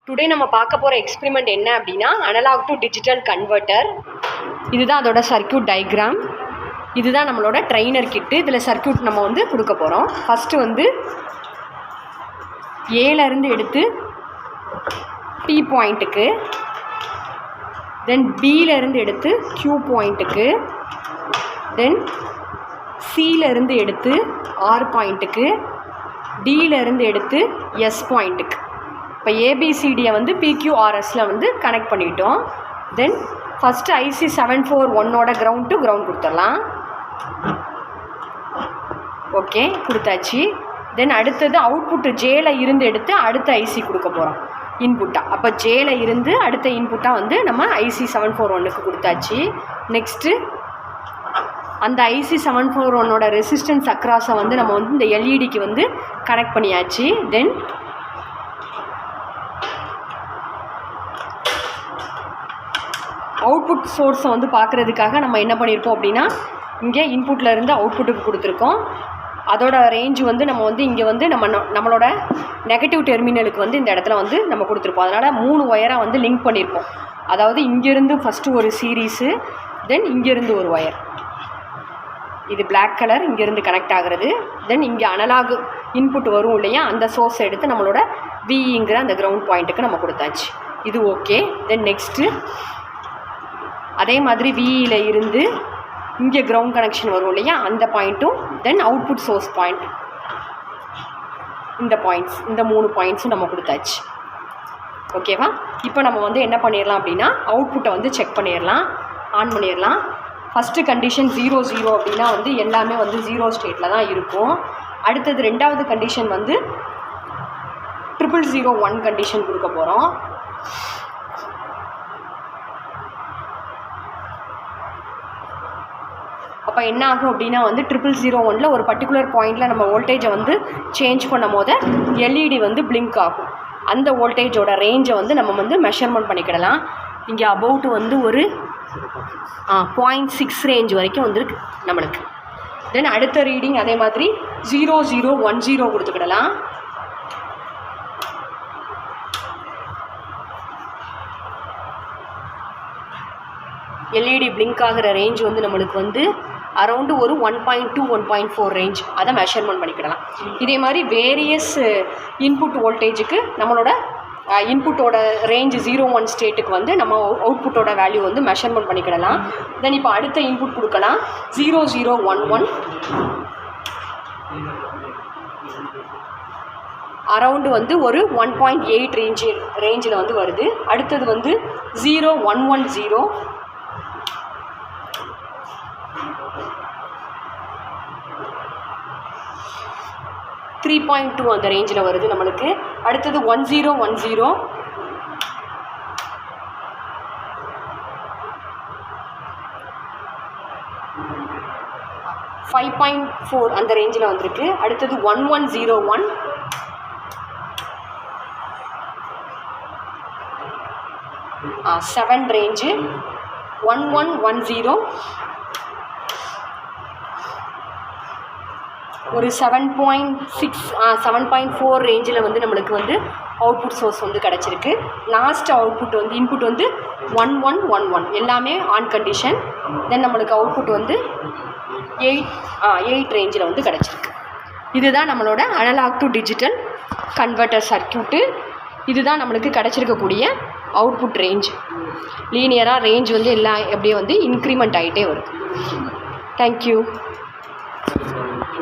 Today நம்ம பார்க்க போகிற எக்ஸ்பெரிமெண்ட் என்ன அப்படின்னா அனலாக் டு டிஜிட்டல் கன்வெர்ட்டர். இதுதான் அதோட சர்க்யூட் டயக்ராம். இதுதான் நம்மளோட ட்ரைனர் கிட்டு. இதில் சர்க்யூட் நம்ம வந்து கொடுக்க போகிறோம். ஃபஸ்ட்டு வந்து ஏலேருந்து எடுத்து P பாயிண்ட்டுக்கு, தென் பியிலேருந்து எடுத்து Q பாயிண்ட்டுக்கு, தென் சியிலேருந்து எடுத்து R பாயிண்ட்டுக்கு, டியிலேருந்து எடுத்து S பாயிண்ட்டுக்கு. இப்போ ஏபிசிடியை வந்து PQRSல வந்து கனெக்ட் பண்ணிட்டோம். தென் ஃபஸ்ட்டு IC741ஓட கிரவுண்ட் டு கிரவுண்ட் கொடுத்துடலாம். ஓகே, கொடுத்தாச்சு. தென் அடுத்தது அவுட்புட்டு ஜேல இருந்து எடுத்து அடுத்த ஐசி கொடுக்க போகிறோம் இன்புட்டாக. அப்போ ஜேல இருந்து அடுத்த இன்புட்டாக வந்து நம்ம IC741க்கு கொடுத்தாச்சு. நெக்ஸ்ட்டு அந்த IC741ஓட ரெசிஸ்டன்ஸ் அக்ராஸை வந்து நம்ம வந்து இந்த எல்இடிக்கு வந்து கனெக்ட் பண்ணியாச்சு. தென் அவுட்புட் சோர்ஸை வந்து பார்க்குறதுக்காக நம்ம என்ன பண்ணியிருப்போம் அப்படின்னா, இங்கே இன்புட்லேருந்து அவுட்புட்டுக்கு கொடுத்துருக்கோம். அதோட ரேஞ்சு வந்து நம்ம வந்து இங்கே வந்து நம்மளோட நெகட்டிவ் டெர்மினலுக்கு வந்து இந்த இடத்துல வந்து நம்ம கொடுத்துருப்போம். அதனால் 3 ஒயராக வந்து லிங்க் பண்ணியிருப்போம். அதாவது இங்கேருந்து ஃபஸ்ட்டு ஒரு சீரீஸு, தென் இங்கேருந்து ஒரு ஒயர், இது பிளாக் கலர் இங்கேருந்து கனெக்ட் ஆகிறது. தென் இங்கே அனலாக் இன்புட் வரும் இல்லையா, அந்த சோர்ஸை எடுத்து நம்மளோட விங்கிற அந்த கிரவுண்ட் பாயிண்ட்டுக்கு நம்ம கொடுத்தாச்சு. இது ஓகே. தென் நெக்ஸ்ட்டு அதே மாதிரி விஇயில் இருந்து இங்கே கிரவுண்ட் கனெக்ஷன் வரும் இல்லையா, அந்த பாயிண்ட்டும், தென் அவுட்புட் சோர்ஸ் பாயிண்ட், இந்த பாயிண்ட்ஸ், இந்த 3 பாயிண்ட்ஸும் நம்ம கொடுத்தாச்சு. ஓகேவா? இப்போ நம்ம வந்து என்ன பண்ணிடலாம் அப்படின்னா, அவுட்புட்டை வந்து செக் பண்ணிடலாம், ஆன் பண்ணிடலாம். ஃபஸ்ட்டு கண்டிஷன் 0 அப்படின்னா வந்து எல்லாமே வந்து 0 ஸ்டேட்டில் தான் இருக்கும். அடுத்தது ரெண்டாவது கண்டிஷன் வந்து 0001 கண்டிஷன் கொடுக்க போகிறோம். அப்போ என்ன ஆகும் அப்படின்னா வந்து 0001 ஒரு பர்டிகுலர் பாயிண்டில் நம்ம வோல்டேஜை வந்து சேஞ்ச் பண்ணும் போது எல்இடி வந்து பிளிங்க் ஆகும். அந்த வோல்டேஜோட ரேஞ்சை வந்து நம்ம வந்து மெஷர்மெண்ட் பண்ணிக்கிடலாம். இங்கே அபவுட் வந்து ஒரு 0.6 ரேஞ்ச் வரைக்கும் வந்துருக்கு நம்மளுக்கு. தென் அடுத்த ரீடிங் அதே மாதிரி 0010 கொடுத்துக்கிடலாம். எல்இடி பிளிங்க் ஆகிற ரேஞ்ச் வந்து நம்மளுக்கு வந்து அரௌண்டு ஒரு 1.2 1.4 ரேஞ்ச், அதை மெஷர்மெண்ட் பண்ணிக்கிடலாம். இதே மாதிரி வேரியஸ் இன்புட் வோல்டேஜுக்கு நம்மளோட இன்புட்டோட ரேஞ்ச் 01 ஸ்டேட்டுக்கு வந்து நம்ம அவுட்புட்டோட வேல்யூ வந்து மெஷர்மெண்ட் பண்ணிக்கிடலாம். தென் இப்போ அடுத்த இன்புட் கொடுக்கலாம் 0011, அரவுண்டு வந்து ஒரு 1.8 ரேஞ்சில் வந்து வருது. அடுத்தது வந்து 0110, 3.2 அந்த ரேஞ்சில் வருது நம்மளுக்கு. அடுத்தது 1010, 5.4 அந்த ரேஞ்சில் வந்திருக்கு. அடுத்தது 1101, 7 ரேஞ்சு, 1110 ஒரு 7.6 7.4 ரேஞ்சில் வந்து நம்மளுக்கு வந்து அவுட்புட் சோர்ஸ் வந்து கிடச்சிருக்கு. லாஸ்ட் அவுட்புட் வந்து இன்புட் வந்து 1111 எல்லாமே ஆன் கண்டிஷன். தென் நம்மளுக்கு அவுட்புட் வந்து 8 ரேஞ்சில் வந்து கிடச்சிருக்கு. இதுதான் நம்மளோட analogue to digital converter circuit. இதுதான் நம்மளுக்கு கிடச்சிருக்கக்கூடிய அவுட்புட் ரேஞ்ச். லீனியராக ரேஞ்ச் வந்து எல்லாம் எப்படியே வந்து இன்க்ரிமெண்ட் ஆகிட்டே வரும். தேங்க்யூ.